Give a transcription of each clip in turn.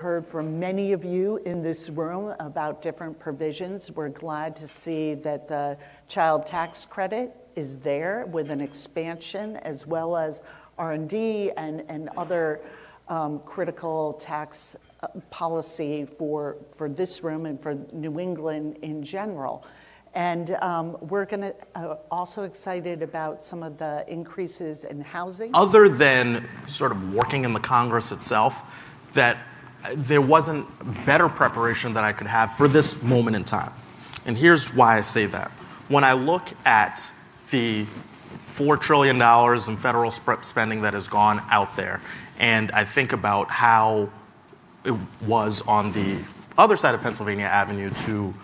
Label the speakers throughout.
Speaker 1: heard from many of you in this room about different provisions. We're glad to see that the child tax credit is there with an expansion, as well as R&D and other critical tax policy for this room and for New England in general. And we're going to also excited about some of the increases in housing.
Speaker 2: Other than sort of working in the Congress itself, that there wasn't better preparation that I could have for this moment in time. And here's why I say that. When I look at the $4 trillion in federal spending that has gone out there, and I think about how it was on the other side of Pennsylvania Avenue to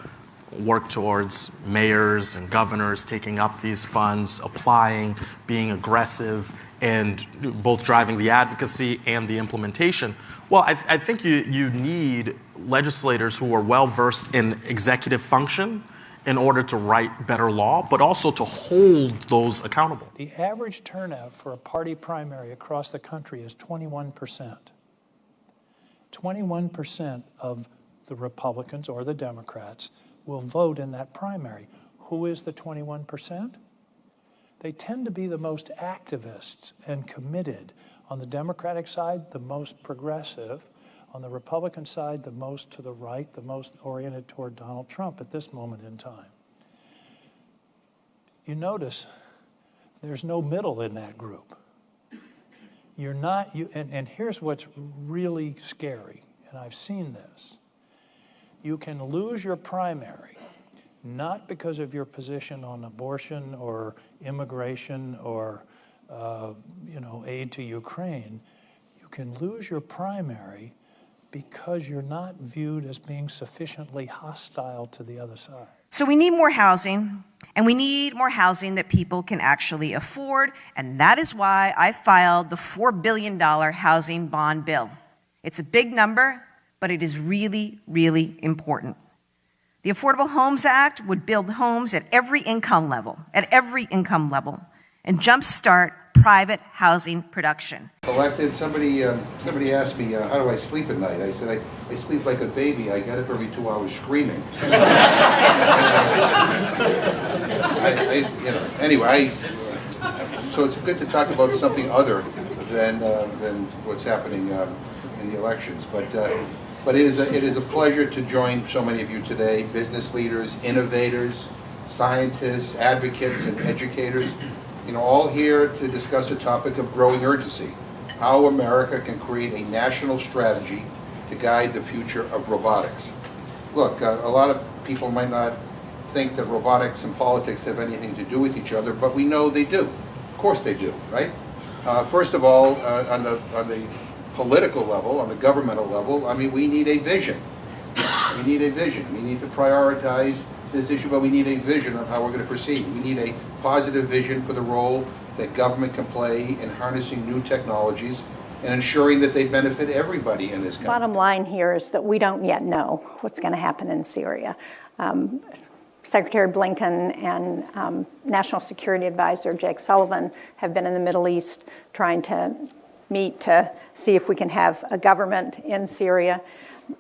Speaker 2: work towards mayors and governors taking up these funds, applying, being aggressive, and both driving the advocacy and the implementation. Well, I think you need legislators who are well-versed in executive function in order to write better law, but also to hold those accountable.
Speaker 3: The average turnout for a party primary across the country is 21%. 21% of the Republicans or the Democrats will vote in that primary. Who is the 21%? They tend to be the most activists and committed. On the Democratic side, the most progressive. On the Republican side, the most to the right, the most oriented toward Donald Trump at this moment in time. You notice there's no middle in that group. You're not, and here's what's really scary, and I've seen this. You can lose your primary, not because of your position on abortion or immigration or aid to Ukraine. You can lose your primary because you're not viewed as being sufficiently hostile to the other side.
Speaker 4: So we need more housing, and we need more housing that people can actually afford, and that is why I filed the $4 billion housing bond bill. It's a big number, but it is really, really important. The Affordable Homes Act would build homes at every income level, and jumpstart private housing production.
Speaker 5: Elected, somebody asked me, how do I sleep at night? I said, I sleep like a baby. I get up every 2 hours screaming. So it's good to talk about something other than what's happening in the elections. But it is a pleasure to join so many of you today, business leaders, innovators, scientists, advocates, and educators, all here to discuss a topic of growing urgency, how America can create a national strategy to guide the future of robotics. Look, a lot of people might not think that robotics and politics have anything to do with each other, but we know they do. Of course they do, right? First of all, on the political level, on the governmental level, we need a vision. We need a vision. We need to prioritize this issue, but we need a vision of how we're going to proceed. We need a positive vision for the role that government can play in harnessing new technologies and ensuring that they benefit everybody in this country.
Speaker 6: Bottom line here is that we don't yet know what's going to happen in Syria. Secretary Blinken and National Security Advisor Jake Sullivan have been in the Middle East trying to meet to see if we can have a government in Syria.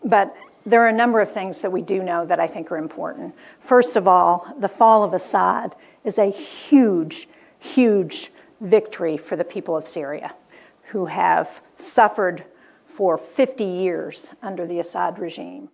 Speaker 6: But there are a number of things that we do know that I think are important. First of all, the fall of Assad is a huge, huge victory for the people of Syria, who have suffered for 50 years under the Assad regime.